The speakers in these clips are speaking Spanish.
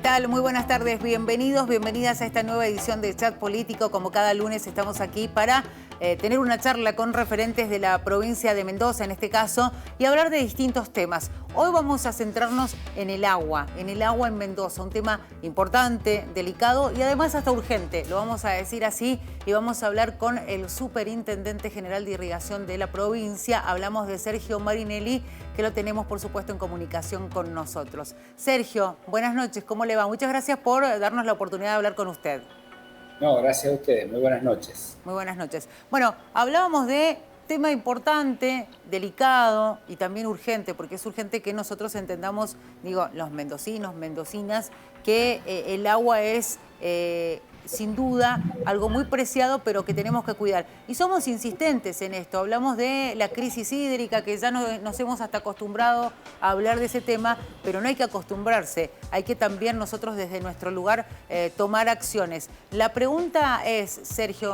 tal? Muy buenas tardes, bienvenidos, bienvenidas a esta nueva edición de Chat Político. Como cada lunes estamos aquí para tener una charla con referentes de la provincia de Mendoza, en este caso, y hablar de distintos temas. Hoy vamos a centrarnos en el agua en Mendoza, un tema importante, delicado y además hasta urgente, lo vamos a decir así, y vamos a hablar con el Superintendente General de Irrigación de la provincia. Hablamos de Sergio Marinelli, que lo tenemos, por supuesto, en comunicación con nosotros. Sergio, buenas noches, ¿cómo le va? Muchas gracias por darnos la oportunidad de hablar con usted. No, gracias a ustedes. Muy buenas noches. Muy buenas noches. Bueno, hablábamos de tema importante, delicado y también urgente, porque es urgente que nosotros entendamos, digo, los mendocinos, mendocinas, que el agua es sin duda algo muy preciado, pero que tenemos que cuidar. Y somos insistentes en esto. Hablamos de la crisis hídrica, que ya nos hemos hasta acostumbrado a hablar de ese tema, pero no hay que acostumbrarse. Hay que también nosotros desde nuestro lugar tomar acciones. La pregunta es, Sergio,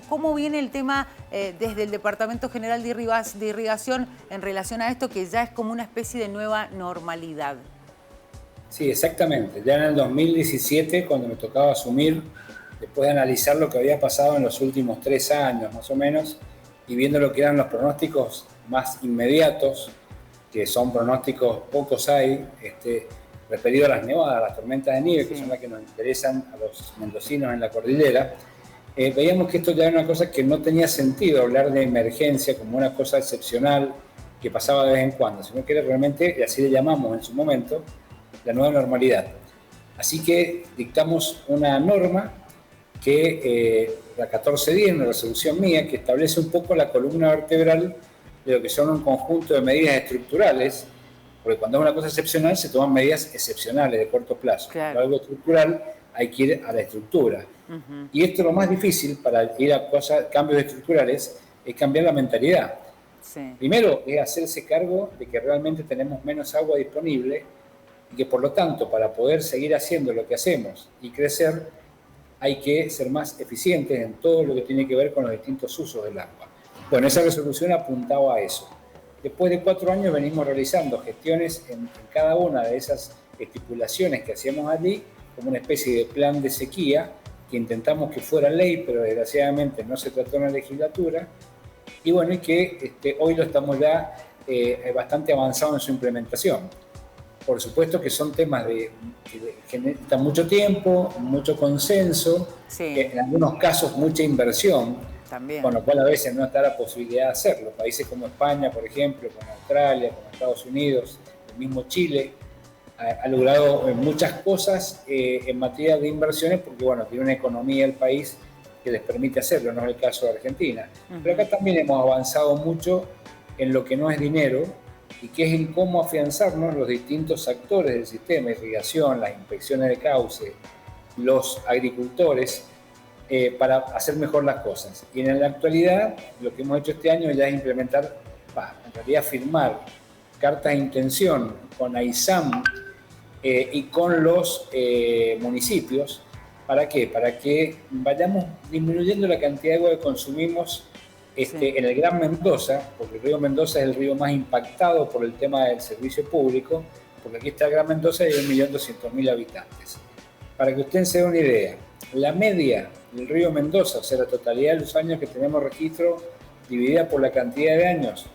¿cómo viene el tema desde el Departamento General de Irrigación en relación a esto, que ya es como una especie de nueva normalidad? Sí, exactamente. Ya en el 2017, cuando me tocaba asumir, después de analizar lo que había pasado en los últimos 3 años más o menos, y viendo lo que eran los pronósticos más inmediatos, que son pronósticos pocos hay, referido a las nevadas, a las tormentas de nieve, sí, que son las que nos interesan a los mendocinos en la cordillera, veíamos que esto ya era una cosa que no tenía sentido hablar de emergencia como una cosa excepcional que pasaba de vez en cuando, sino que era realmente, y así le llamamos en su momento, la nueva normalidad. Así que dictamos una norma que la 1410, una resolución mía, que establece un poco la columna vertebral de lo que son un conjunto de medidas estructurales, porque cuando es una cosa excepcional se toman medidas excepcionales de corto plazo. Claro. Para algo estructural hay que ir a la estructura. Y esto, lo más difícil para ir a cambios estructurales, es cambiar la mentalidad. Sí. Primero es hacerse cargo de que realmente tenemos menos agua disponible y que por lo tanto, para poder seguir haciendo lo que hacemos y crecer, hay que ser más eficientes en todo lo que tiene que ver con los distintos usos del agua. Bueno, esa resolución apuntaba a eso. Después de 4 años venimos realizando gestiones en cada una de esas estipulaciones que hacíamos allí, como una especie de plan de sequía, que intentamos que fuera ley, pero desgraciadamente no se trató en la legislatura, y bueno, y que hoy lo estamos ya bastante avanzado en su implementación. Por supuesto que son temas que necesitan mucho tiempo, mucho consenso, sí, en algunos casos mucha inversión, también, con lo cual a veces no está la posibilidad de hacerlo. Países como España, por ejemplo, como Australia, como Estados Unidos, el mismo Chile, ha logrado muchas cosas en materia de inversiones porque, bueno, tiene una economía del país que les permite hacerlo, no es el caso de Argentina. Pero acá también hemos avanzado mucho en lo que no es dinero, y que es en cómo afianzarnos los distintos actores del sistema, irrigación, las inspecciones de cauce, los agricultores, para hacer mejor las cosas. Y en la actualidad, lo que hemos hecho este año ya es implementar, en realidad firmar cartas de intención con AISAM y con los municipios. ¿Para qué? Para que vayamos disminuyendo la cantidad de agua que consumimos en el Gran Mendoza, porque el río Mendoza es el río más impactado por el tema del servicio público, porque aquí está el Gran Mendoza y hay 1.200.000 habitantes. Para que usted se dé una idea, la media del río Mendoza, o sea, la totalidad de los años que tenemos registro, dividida por la cantidad de años,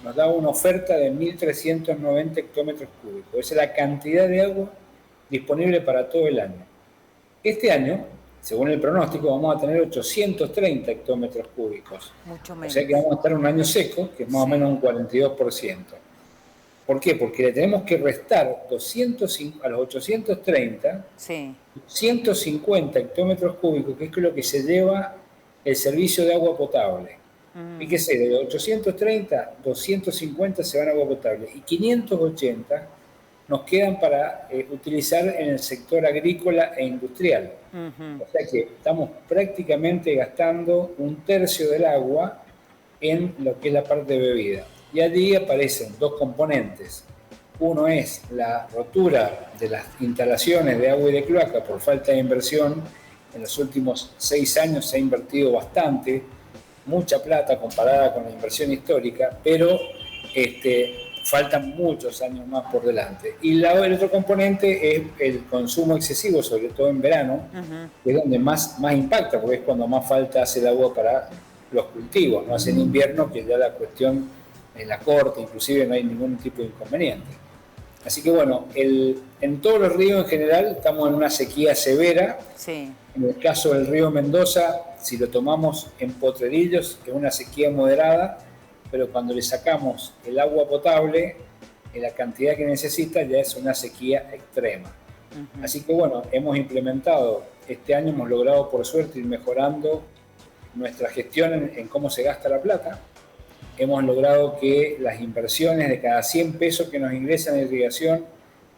nos da una oferta de 1.390 hectómetros cúbicos. Esa es la cantidad de agua disponible para todo el año. Este año, según el pronóstico, vamos a tener 830 hectómetros cúbicos. Mucho menos. O sea que vamos a estar un año seco, que es más o menos un 42%. ¿Por qué? Porque le tenemos que restar a los 830, 150 hectómetros cúbicos, que es lo que se lleva el servicio de agua potable. Fíjese, de los 830, 250 se van a agua potable y 580 nos quedan para utilizar en el sector agrícola e industrial. O sea que estamos prácticamente gastando 1/3 del agua en lo que es la parte de bebida. Y allí aparecen 2 componentes. Uno es la rotura de las instalaciones de agua y de cloaca por falta de inversión. En los últimos 6 años se ha invertido bastante, mucha plata comparada con la inversión histórica, pero faltan muchos años más por delante. Y el otro componente es el consumo excesivo, sobre todo en verano, que es donde más impacta, porque es cuando más falta hace el agua para los cultivos, no hace en invierno, que ya la cuestión en la corte, inclusive no hay ningún tipo de inconveniente. Así que bueno, en todos los ríos en general estamos en una sequía severa. Sí. En el caso del río Mendoza, si lo tomamos en Potrerillos, es una sequía moderada, pero cuando le sacamos el agua potable, en la cantidad que necesita, ya es una sequía extrema. Así que bueno, hemos implementado, este año hemos logrado por suerte ir mejorando nuestra gestión en cómo se gasta la plata. Hemos logrado que las inversiones de cada 100 pesos que nos ingresan en irrigación,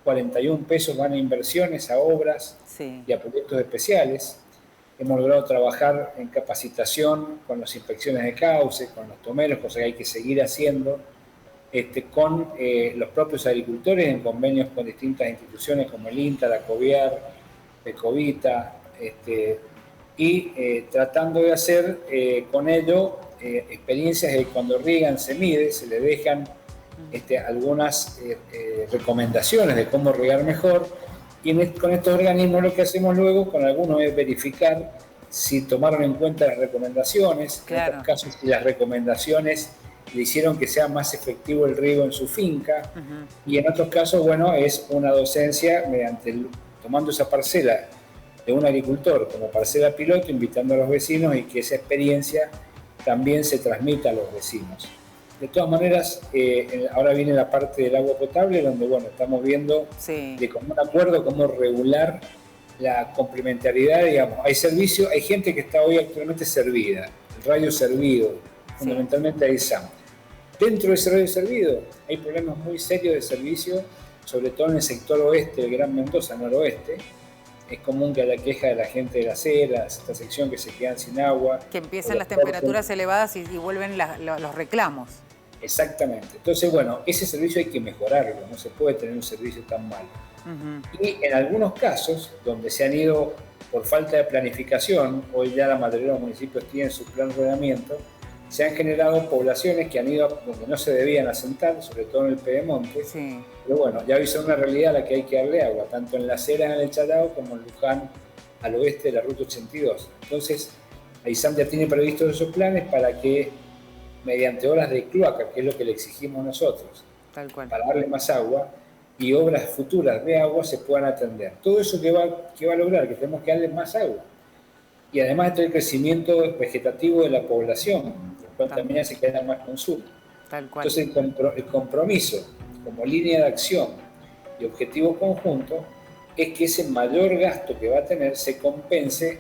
41 pesos van a inversiones, a obras y a proyectos especiales. Hemos logrado trabajar en capacitación con las inspecciones de cauce, con los tomeros, cosa que hay que seguir haciendo, con los propios agricultores en convenios con distintas instituciones como el INTA, la COVIAR, Ecovita, y tratando de hacer con ello experiencias de cuando riegan se mide, se le dejan algunas recomendaciones de cómo regar mejor, y con estos organismos lo que hacemos luego con algunos es verificar si tomaron en cuenta las recomendaciones, en estos casos si las recomendaciones le hicieron que sea más efectivo el riego en su finca, y en otros casos, bueno, es una docencia mediante tomando esa parcela de un agricultor como parcela piloto, invitando a los vecinos y que esa experiencia también se transmita a los vecinos. De todas maneras, ahora viene la parte del agua potable, donde bueno, estamos viendo de común acuerdo cómo regular la complementariedad, digamos. Hay servicios, hay gente que está hoy actualmente servida, el radio servido, fundamentalmente a ISAM. Dentro de ese radio servido hay problemas muy serios de servicio, sobre todo en el sector oeste, el Gran Mendoza, noroeste. Es común que haya queja de la gente de las eras, esta sección que se quedan sin agua. Que empiezan las temperaturas elevadas y vuelven los reclamos. Exactamente. Entonces, bueno, ese servicio hay que mejorarlo, no se puede tener un servicio tan malo. Y en algunos casos, donde se han ido por falta de planificación, hoy ya la mayoría de los municipios tienen su plan de ordenamiento, se han generado poblaciones que han ido donde no se debían asentar, sobre todo en el Pedemonte. Pero bueno, ya son una realidad a la que hay que darle agua, tanto en Las Heras, en el Chalao, como en Luján, al oeste de la Ruta 82. Entonces, AISAM ya tiene previstos esos planes para que, mediante obras de cloaca, que es lo que le exigimos nosotros, para darle más agua, y obras futuras de agua se puedan atender. Todo eso que va a lograr, que tenemos que darle más agua. Y además está el crecimiento vegetativo de la población, lo cual también hace que haya más consumo. Entonces el compromiso como línea de acción y objetivo conjunto es que ese mayor gasto que va a tener se compense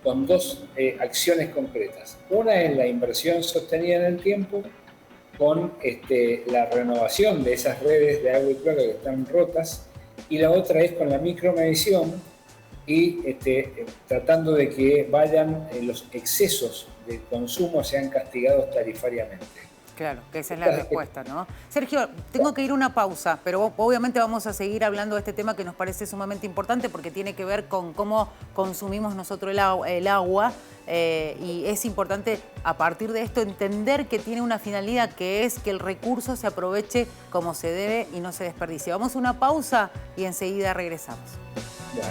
con dos acciones concretas. Una es la inversión sostenida en el tiempo con la renovación de esas redes de agua y cloaca que están rotas, y la otra es con la micromedición y tratando de que los excesos de consumo sean castigados tarifariamente. Claro, que esa es la respuesta, ¿no? Sergio, tengo que ir a una pausa, pero obviamente vamos a seguir hablando de este tema que nos parece sumamente importante porque tiene que ver con cómo consumimos nosotros el agua, y es importante a partir de esto entender que tiene una finalidad, que es que el recurso se aproveche como se debe y no se desperdicie. Vamos a una pausa y enseguida regresamos. Bueno.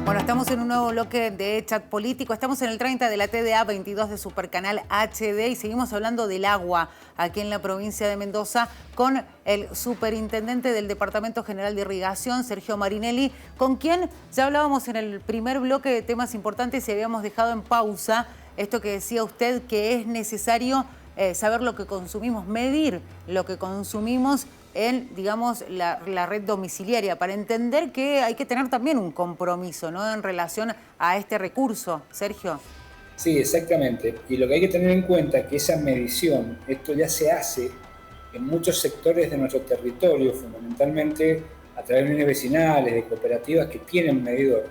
Bueno, estamos en un nuevo bloque de Chat Político. Estamos en el 30 de la TDA 22 de Supercanal HD y seguimos hablando del agua aquí en la provincia de Mendoza con el superintendente del Departamento General de Irrigación, Sergio Marinelli, con quien ya hablábamos en el primer bloque de temas importantes y habíamos dejado en pausa esto que decía usted, que es necesario saber lo que consumimos, medir lo que consumimos en, digamos, la red domiciliaria, para entender que hay que tener también un compromiso, ¿no?, en relación a este recurso. Sergio. Sí, exactamente. Y lo que hay que tener en cuenta es que esa medición, esto ya se hace en muchos sectores de nuestro territorio, fundamentalmente a través de uniones vecinales, de cooperativas que tienen medidor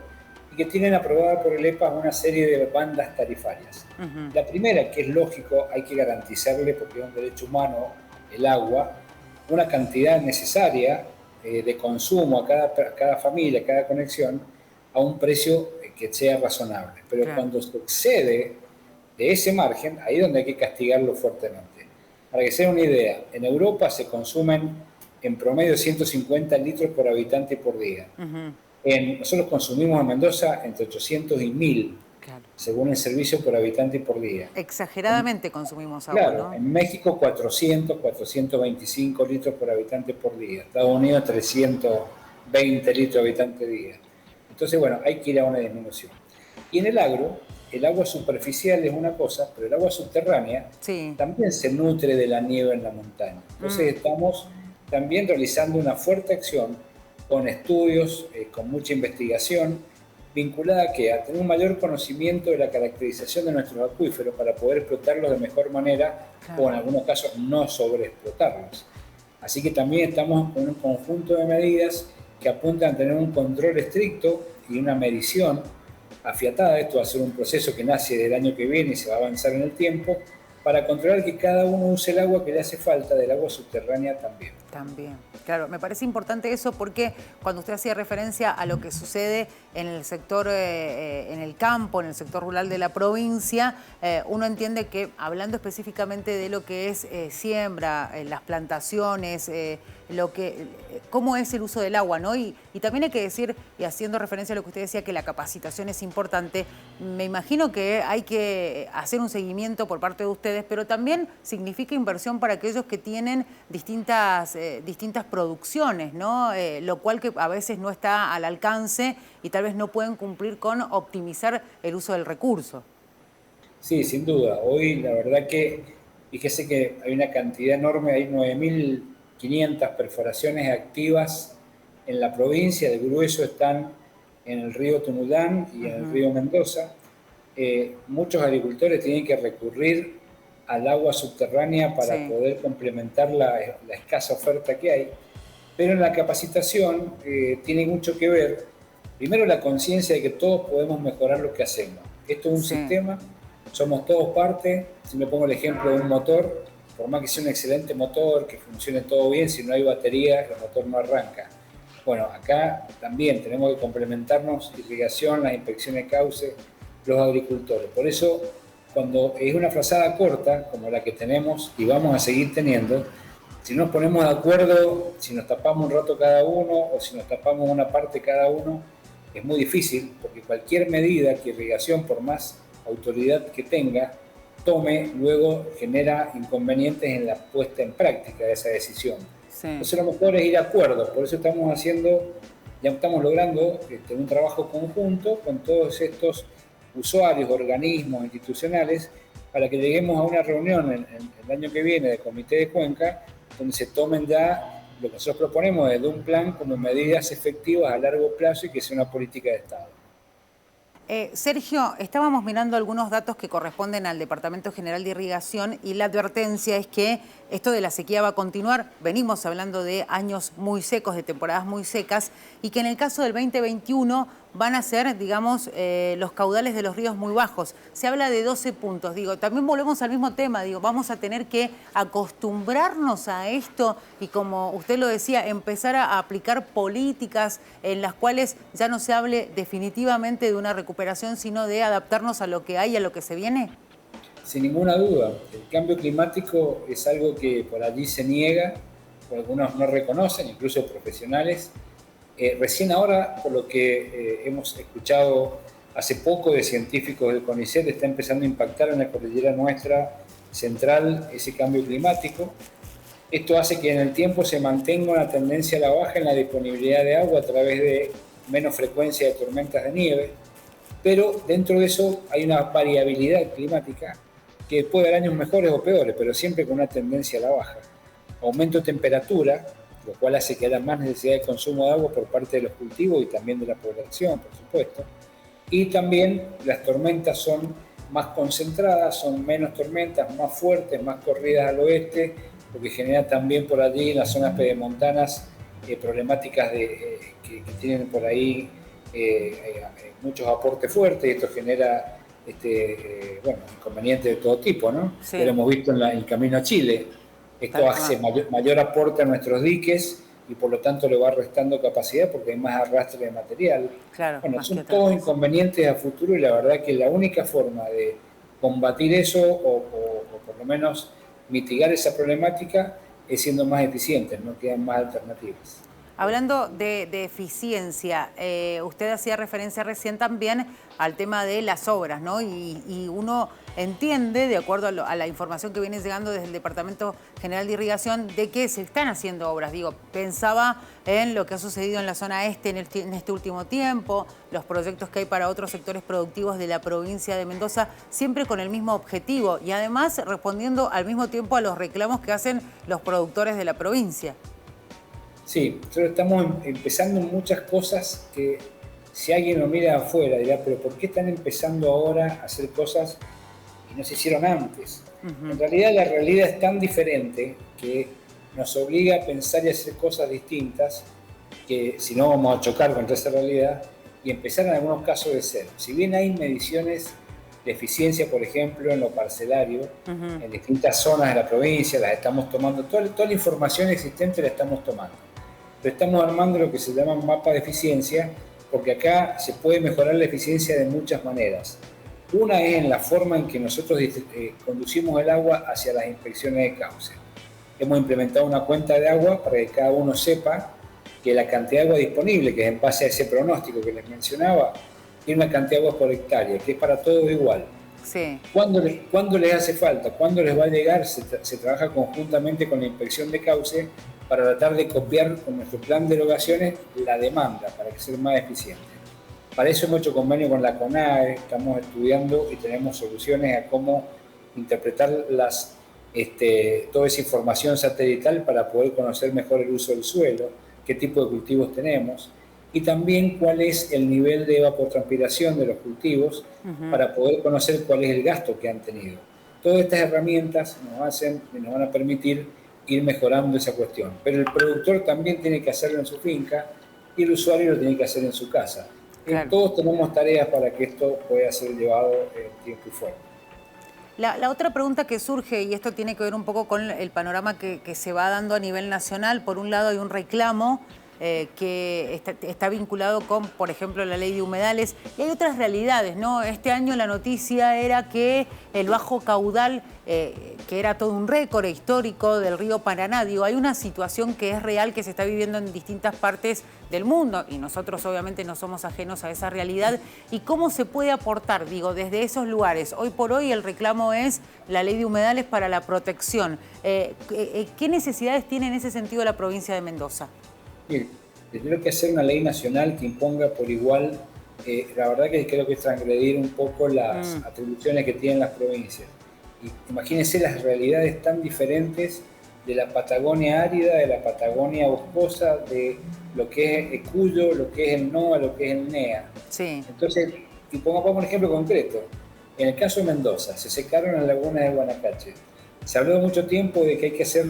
y que tienen aprobada por el EPA una serie de bandas tarifarias. La primera, que es lógico, hay que garantizarle, porque es un derecho humano, el agua, una cantidad necesaria de consumo a cada familia, a cada conexión, a un precio que sea razonable. Pero claro, cuando se excede de ese margen, ahí es donde hay que castigarlo fuertemente. Para que se den una idea, en Europa se consumen en promedio 150 litros por habitante por día. Nosotros consumimos en Mendoza entre 800 y 1000, claro, según el servicio por habitante por día. Exageradamente consumimos agua, claro, ¿no? En México 400, 425 litros por habitante por día. Estados Unidos 320 litros por habitante día. Entonces, bueno, hay que ir a una disminución. Y en el agro, el agua superficial es una cosa, pero el agua subterránea también se nutre de la nieve en la montaña. Entonces estamos también realizando una fuerte acción con estudios, con mucha investigación, vinculada a que a tener un mayor conocimiento de la caracterización de nuestros acuíferos para poder explotarlos de mejor manera, claro, o en algunos casos no sobreexplotarlos. Así que también estamos con un conjunto de medidas que apuntan a tener un control estricto y una medición afiatada. Esto va a ser un proceso que nace del año que viene y se va a avanzar en el tiempo, para controlar que cada uno use el agua que le hace falta, del agua subterránea también. También, claro, me parece importante eso porque cuando usted hacía referencia a lo que sucede en el sector, en el campo, en el sector rural de la provincia, uno entiende que, hablando específicamente de lo que es siembra, las plantaciones, cómo es el uso del agua, ¿no? Y también hay que decir, y haciendo referencia a lo que usted decía, que la capacitación es importante, me imagino que hay que hacer un seguimiento por parte de ustedes, pero también significa inversión para aquellos que tienen distintas producciones, ¿no? Lo cual que a veces no está al alcance y tal vez no pueden cumplir con optimizar el uso del recurso. Sí, sin duda. Hoy la verdad que, fíjese que hay una cantidad enorme, hay 9.500 perforaciones activas en la provincia. El grueso están en el río Tunudán y en el río Mendoza. Muchos agricultores tienen que recurrir al agua subterránea para poder complementar la escasa oferta que hay. Pero en la capacitación tiene mucho que ver, primero, la conciencia de que todos podemos mejorar lo que hacemos. Esto es un sistema, somos todos parte. Si me pongo el ejemplo de un motor, por más que sea un excelente motor, que funcione todo bien, si no hay batería, el motor no arranca. Bueno, acá también tenemos que complementarnos, irrigación, las inspecciones de cauce, los agricultores. Por eso, cuando es una frazada corta, como la que tenemos y vamos a seguir teniendo, si nos ponemos de acuerdo, si nos tapamos un rato cada uno o si nos tapamos una parte cada uno, es muy difícil, porque cualquier medida que irrigación, por más autoridad que tenga, tome, luego genera inconvenientes en la puesta en práctica de esa decisión. Entonces lo mejor es ir a acuerdo, por eso ya estamos logrando un trabajo conjunto con todos estos usuarios, organismos, institucionales, para que lleguemos a una reunión el año que viene del Comité de Cuenca, donde se tomen ya lo que nosotros proponemos desde un plan como medidas efectivas a largo plazo y que sea una política de Estado. Sergio, estábamos mirando algunos datos que corresponden al Departamento General de Irrigación y la advertencia es que esto de la sequía va a continuar. Venimos hablando de años muy secos, de temporadas muy secas y que en el caso del 2021 van a ser, digamos, los caudales de los ríos muy bajos. Se habla de 12 puntos. Digo, también volvemos al mismo tema. Digo, vamos a tener que acostumbrarnos a esto y, como usted lo decía, empezar a aplicar políticas en las cuales ya no se hable definitivamente de una recuperación, sino de adaptarnos a lo que hay, a lo que se viene. Sin ninguna duda. El cambio climático es algo que por allí se niega, o algunos no reconocen, incluso profesionales. Recién ahora, por lo que hemos escuchado hace poco de científicos del CONICET, está empezando a impactar en la cordillera nuestra central ese cambio climático. Esto hace que en el tiempo se mantenga una tendencia a la baja en la disponibilidad de agua a través de menos frecuencia de tormentas de nieve, pero dentro de eso hay una variabilidad climática que puede haber años mejores o peores, pero siempre con una tendencia a la baja. Aumento de temperatura, lo cual hace que haya más necesidad de consumo de agua por parte de los cultivos y también de la población, por supuesto. Y también las tormentas son más concentradas, son menos tormentas, más fuertes, más corridas al oeste, lo que genera también por allí en las zonas pedemontanas problemáticas que tienen por ahí muchos aportes fuertes, y esto genera inconvenientes de todo tipo, ¿no? Sí. Lo hemos visto en el camino a Chile. Esto hace mayor aporte a nuestros diques y por lo tanto le va restando capacidad porque hay más arrastre de material. Claro, bueno, son todos inconvenientes a futuro y la verdad que la única forma de combatir eso o por lo menos mitigar esa problemática es siendo más eficientes, no quedan más alternativas. Hablando de eficiencia, usted hacía referencia recién también al tema de las obras, ¿no? Y uno entiende, de acuerdo a la información que viene llegando desde el Departamento General de Irrigación, de que se están haciendo obras. Digo, pensaba en lo que ha sucedido en la zona este en este último tiempo, los proyectos que hay para otros sectores productivos de la provincia de Mendoza, siempre con el mismo objetivo y además respondiendo al mismo tiempo a los reclamos que hacen los productores de la provincia. Sí, nosotros estamos empezando muchas cosas que si alguien lo mira afuera dirá, pero ¿por qué están empezando ahora a hacer cosas que no se hicieron antes? En realidad la realidad es tan diferente que nos obliga a pensar y hacer cosas distintas que si no vamos a chocar contra esa realidad y empezar en algunos casos de cero. Si bien hay mediciones de eficiencia, por ejemplo, en lo parcelario, en distintas zonas de la provincia, las estamos tomando, toda la información existente la estamos tomando. Pero estamos armando lo que se llama un mapa de eficiencia, porque acá se puede mejorar la eficiencia de muchas maneras. Una es en la forma en que nosotros conducimos el agua hacia las inspecciones de cauce. Hemos implementado una cuenta de agua para que cada uno sepa que la cantidad de agua disponible, que es en base a ese pronóstico que les mencionaba, tiene una cantidad de agua por hectárea, que es para todos igual. Sí. ¿Cuándo les hace falta? ¿Cuándo les va a llegar? Se trabaja conjuntamente con la inspección de cauce para tratar de copiar con nuestro plan de erogaciones la demanda, para que sea más eficiente. Para eso hemos hecho convenio con la CONAE, estamos estudiando y tenemos soluciones a cómo interpretar toda esa información satelital para poder conocer mejor el uso del suelo, qué tipo de cultivos tenemos y también cuál es el nivel de evapotranspiración de los cultivos para poder conocer cuál es el gasto que han tenido. Todas estas herramientas nos van a permitir ir mejorando esa cuestión. Pero el productor también tiene que hacerlo en su finca y el usuario lo tiene que hacer en su casa. Claro. Todos tenemos tareas para que esto pueda ser llevado en tiempo y forma. La otra pregunta que surge, y esto tiene que ver un poco con el panorama que se va dando a nivel nacional, por un lado hay un reclamo que está vinculado con, por ejemplo, la ley de humedales, y hay otras realidades, ¿no? Este año la noticia era que el bajo caudal, que era todo un récord histórico del río Paraná, digo, hay una situación que es real, que se está viviendo en distintas partes del mundo, y nosotros obviamente no somos ajenos a esa realidad, y cómo se puede aportar, digo, desde esos lugares. Hoy por hoy el reclamo es la ley de humedales para la protección. ¿Qué necesidades tiene en ese sentido la provincia de Mendoza? Bien, tendría que hacer una ley nacional que imponga por igual, la verdad que creo que es transgredir un poco las atribuciones que tienen las provincias. Y imagínense las realidades tan diferentes de la Patagonia árida, de la Patagonia boscosa, de lo que es Cuyo, lo que es el NOA, lo que es el NEA. Sí. Entonces, y pongamos un ejemplo concreto. En el caso de Mendoza, se secaron las lagunas de Guanacache. Se habló mucho tiempo de que hay que hacer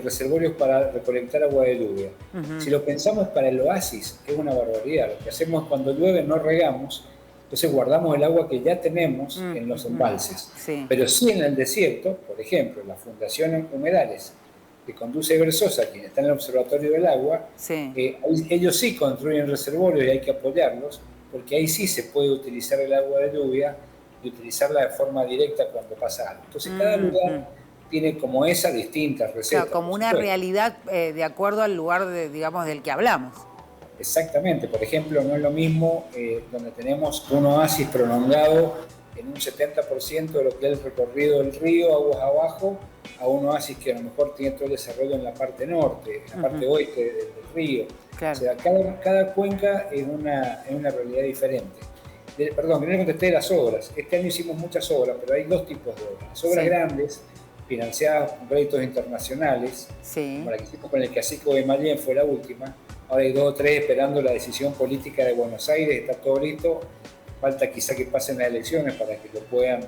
reservorios para recolectar agua de lluvia. Si lo pensamos para el oasis, es una barbaridad. Lo que hacemos cuando llueve no regamos, entonces guardamos el agua que ya tenemos en los embalses. Sí. Pero sí en el desierto, por ejemplo, la Fundación Humedales, que conduce Versosa, quien está en el Observatorio del Agua, sí. Ellos sí construyen reservorios y hay que apoyarlos, porque ahí sí se puede utilizar el agua de lluvia y utilizarla de forma directa cuando pasa algo. Entonces cada lugar tiene como esa distintas recetas. O sea, como una realidad de acuerdo al lugar, digamos, del que hablamos. Exactamente. Por ejemplo, no es lo mismo donde tenemos un oasis prolongado en un 70% de lo que es el recorrido del río, aguas abajo, a un oasis que a lo mejor tiene todo el desarrollo en la parte norte, en la parte oeste del río. Claro. O sea, cada cuenca es una realidad diferente. Perdón, que no le contesté de las obras. Este año hicimos muchas obras, pero hay dos tipos de obras. Las obras grandes, financiadas con créditos internacionales, como la que hicimos con el Cacico de Mallén, fue la última. Ahora hay 2 o 3 esperando la decisión política de Buenos Aires, está todo listo. Falta quizá que pasen las elecciones para que lo puedan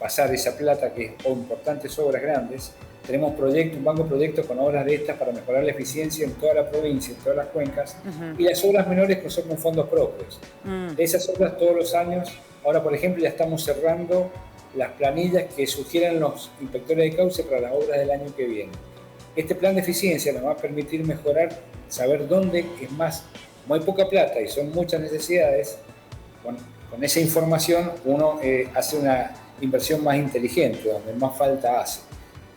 pasar esa plata, que son importantes obras grandes. Tenemos un banco de proyectos con obras de estas para mejorar la eficiencia en toda la provincia, en todas las cuencas, y las obras menores que son con fondos propios. De esas obras todos los años, ahora por ejemplo ya estamos cerrando las planillas que sugieran los inspectores de cauce para las obras del año que viene. Este plan de eficiencia nos va a permitir mejorar, saber dónde es más, como hay poca plata y son muchas necesidades, con esa información uno hace una inversión más inteligente, donde más falta hace.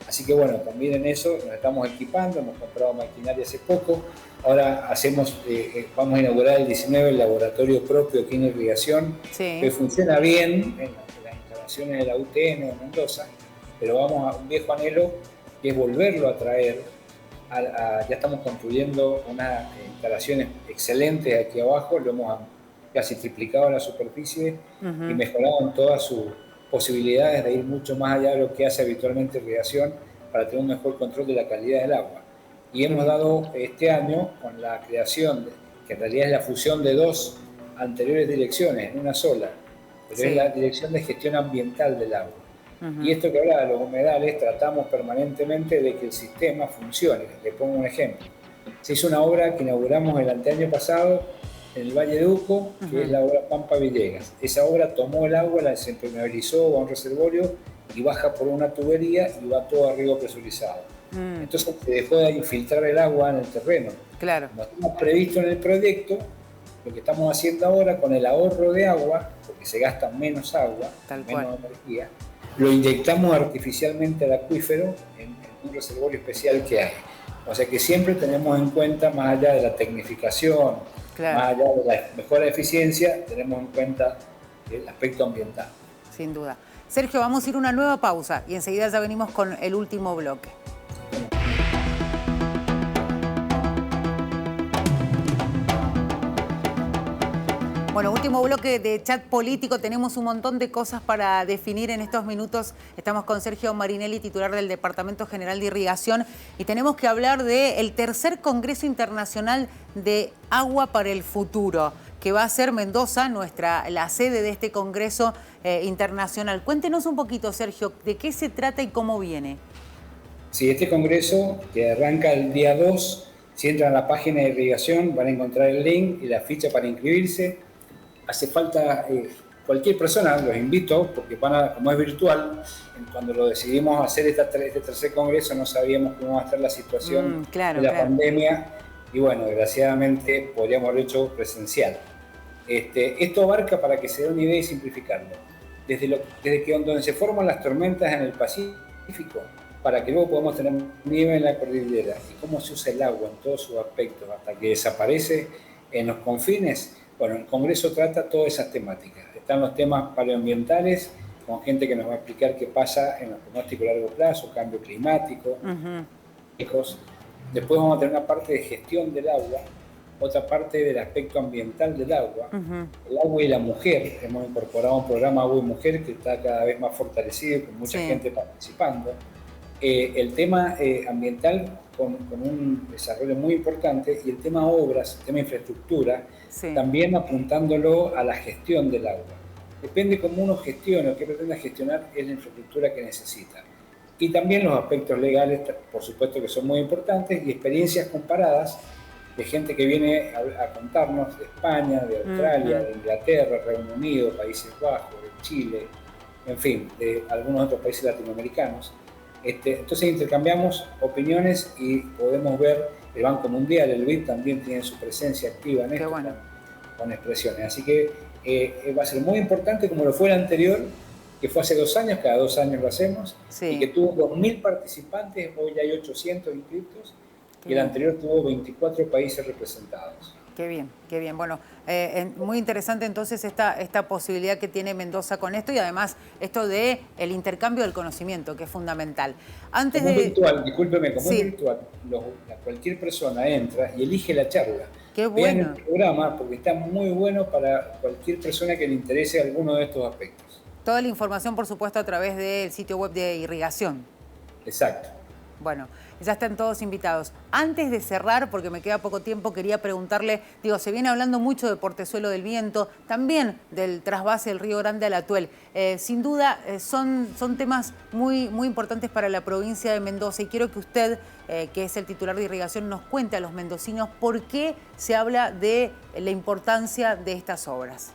Así que bueno, también en eso nos estamos equipando, hemos comprado maquinaria hace poco, ahora vamos a inaugurar el 19 el laboratorio propio aquí en irrigación, que funciona bien en las instalaciones de la UTN de Mendoza, pero vamos a un viejo anhelo que es volverlo a traer. Ya estamos construyendo unas instalaciones excelentes aquí abajo, lo hemos casi triplicado la superficie y mejorado en todas sus posibilidades de ir mucho más allá de lo que hace habitualmente irrigación para tener un mejor control de la calidad del agua. Y hemos dado este año con la creación, que en realidad es la fusión de dos anteriores direcciones en una sola, pero es la Dirección de Gestión Ambiental del Agua. Y esto que habla de los humedales, tratamos permanentemente de que el sistema funcione. Le pongo un ejemplo. Se hizo una obra que inauguramos el anteaño pasado en el Valle de Uco, que es la obra Pampa Villegas. Esa obra tomó el agua, la impermeabilizó a un reservorio y baja por una tubería y va todo a riego presurizado. Entonces se dejó de infiltrar el agua en el terreno. Claro. Como estamos previsto en el proyecto, lo que estamos haciendo ahora con el ahorro de agua, porque se gasta menos agua, menos energía, lo inyectamos artificialmente al acuífero en un reservorio especial que hay. O sea que siempre tenemos en cuenta, más allá de la tecnificación, más allá de la mejora de eficiencia, tenemos en cuenta el aspecto ambiental. Sin duda. Sergio, vamos a ir a una nueva pausa y enseguida ya venimos con el último bloque. Bueno, último bloque de chat político. Tenemos un montón de cosas para definir en estos minutos. Estamos con Sergio Marinelli, titular del Departamento General de Irrigación, y tenemos que hablar del tercer Congreso Internacional de Agua para el Futuro, que va a ser Mendoza, la sede de este Congreso Internacional. Cuéntenos un poquito, Sergio, de qué se trata y cómo viene. Sí, este Congreso, que arranca el día 2, si entran a la página de irrigación van a encontrar el link y la ficha para inscribirse. Hace falta cualquier persona, los invito, porque como es virtual, cuando lo decidimos hacer este tercer congreso no sabíamos cómo va a estar la situación de la pandemia, y bueno, desgraciadamente podríamos haber hecho presencial. Esto abarca, para que se dé una idea y simplificarlo, desde que donde se forman las tormentas en el Pacífico, para que luego podamos tener nieve en la cordillera, y cómo se usa el agua en todos sus aspectos, hasta que desaparece en los confines. Bueno, el Congreso trata todas esas temáticas. Están los temas paleoambientales, con gente que nos va a explicar qué pasa en los pronósticos a largo plazo, cambio climático. Después vamos a tener una parte de gestión del agua, otra parte del aspecto ambiental del agua, el agua y la mujer. Hemos incorporado un programa Agua y Mujer que está cada vez más fortalecido, con mucha gente participando. El tema ambiental con un desarrollo muy importante, y el tema obras, el tema infraestructura, también apuntándolo a la gestión del agua. Depende cómo uno gestione o qué pretenda gestionar, es la infraestructura que necesita. Y también los aspectos legales, por supuesto, que son muy importantes, y experiencias comparadas de gente que viene a contarnos de España, de Australia, de Inglaterra, Reino Unido, Países Bajos, de Chile, en fin, de algunos otros países latinoamericanos. Entonces intercambiamos opiniones y podemos ver, el Banco Mundial, el BID también tiene su presencia activa en esto, con expresiones. Así que va a ser muy importante, como lo fue el anterior, que fue hace 2 años, cada 2 años lo hacemos, y que tuvo 2.000 participantes, hoy ya hay 800 inscritos, y el anterior tuvo 24 países representados. Qué bien, qué bien. Bueno, muy interesante entonces esta posibilidad que tiene Mendoza con esto, y además esto de el intercambio del conocimiento, que es fundamental. Antes como es virtual, discúlpeme, como es virtual, cualquier persona entra y elige la charla. Qué bueno. Vean el programa, porque está muy bueno para cualquier persona que le interese alguno de estos aspectos. Toda la información, por supuesto, a través del sitio web de Irrigación. Exacto. Bueno, ya están todos invitados. Antes de cerrar, porque me queda poco tiempo, quería preguntarle, se viene hablando mucho de Portezuelo del Viento, también del trasvase del Río Grande al Atuel. Sin duda, son temas muy, muy importantes para la provincia de Mendoza, y quiero que usted, que es el titular de Irrigación, nos cuente a los mendocinos por qué se habla de la importancia de estas obras.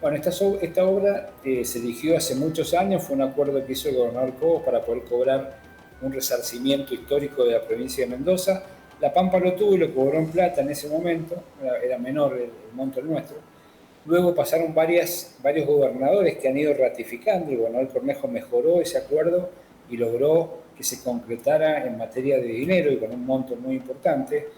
Bueno, esta obra se eligió hace muchos años, fue un acuerdo que hizo el gobernador Cobos para poder cobrar un resarcimiento histórico de la provincia de Mendoza. La Pampa lo tuvo y lo cobró en plata en ese momento, era menor el monto nuestro, Luego pasaron varios gobernadores que han ido ratificando. El gobernador Cornejo mejoró ese acuerdo y logró que se concretara en materia de dinero y con un monto muy importante.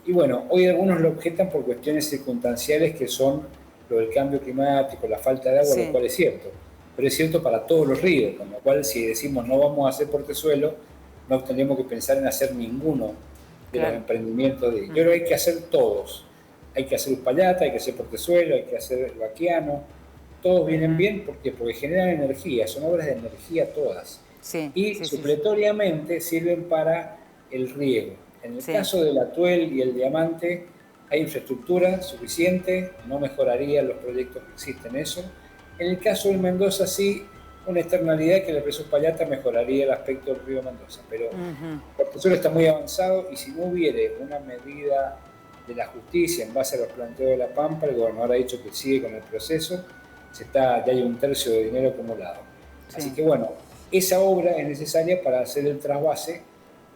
Y bueno, hoy algunos lo objetan por cuestiones circunstanciales que son lo del cambio climático, la falta de agua, Sí. lo cual es cierto. Pero es cierto para todos los ríos, con lo cual si decimos no vamos a hacer portezuelo, no tendríamos que pensar en hacer ninguno de los emprendimientos. Yo creo que hay que hacer todos. Hay que hacer Uspallata, hay que hacer portezuelo, hay que hacer Baquiano. Todos vienen bien porque generan energía, son obras de energía todas. Sí, y supletoriamente sirven para el riego. En el caso del Atuel y el Diamante hay infraestructura suficiente, no mejoraría los proyectos que existen eso. En el caso del Mendoza sí, una externalidad que la presa Uspallata mejoraría el aspecto del río Mendoza, pero Portezuelo está muy avanzado y si no hubiere una medida de la justicia en base a los planteos de la Pampa, el gobernador ha dicho que sigue con el proceso, ya hay 1/3 de dinero acumulado. Así que bueno, esa obra es necesaria para hacer el trasvase,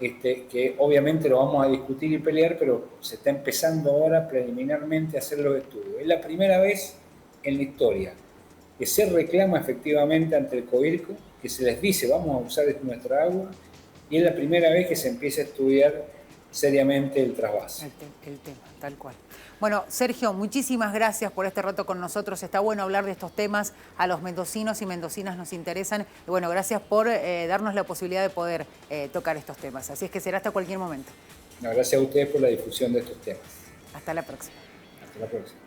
que obviamente lo vamos a discutir y pelear, pero se está empezando ahora preliminarmente a hacer los estudios. Es la primera vez en la historia que se reclama efectivamente ante el COIRCO, que se les dice vamos a usar nuestra agua, y es la primera vez que se empieza a estudiar seriamente el trasvase. El tema, tal cual. Bueno, Sergio, muchísimas gracias por este rato con nosotros. Está bueno hablar de estos temas. A los mendocinos y mendocinas nos interesan. Y bueno, gracias por darnos la posibilidad de poder tocar estos temas. Así es que será hasta cualquier momento. No, gracias a ustedes por la difusión de estos temas. Hasta la próxima. Hasta la próxima.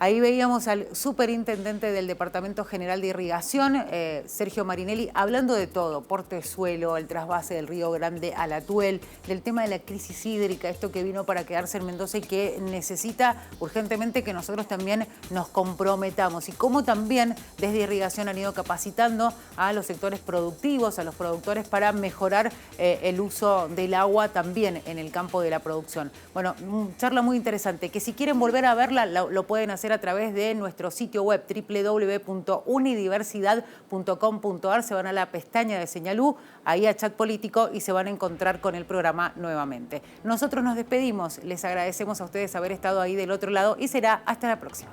Ahí veíamos al superintendente del Departamento General de Irrigación, Sergio Marinelli, hablando de todo, portezuelo, el trasvase del Río Grande al Atuel, del tema de la crisis hídrica, esto que vino para quedarse en Mendoza y que necesita urgentemente que nosotros también nos comprometamos. Y cómo también desde Irrigación han ido capacitando a los sectores productivos, a los productores para mejorar el uso del agua también en el campo de la producción. Bueno, charla muy interesante, que si quieren volver a verla, lo pueden hacer a través de nuestro sitio web www.unidiversidad.com.ar. Se van a la pestaña de Señalú, ahí a Chat Político y se van a encontrar con el programa nuevamente. Nosotros nos despedimos, les agradecemos a ustedes haber estado ahí del otro lado y será hasta la próxima.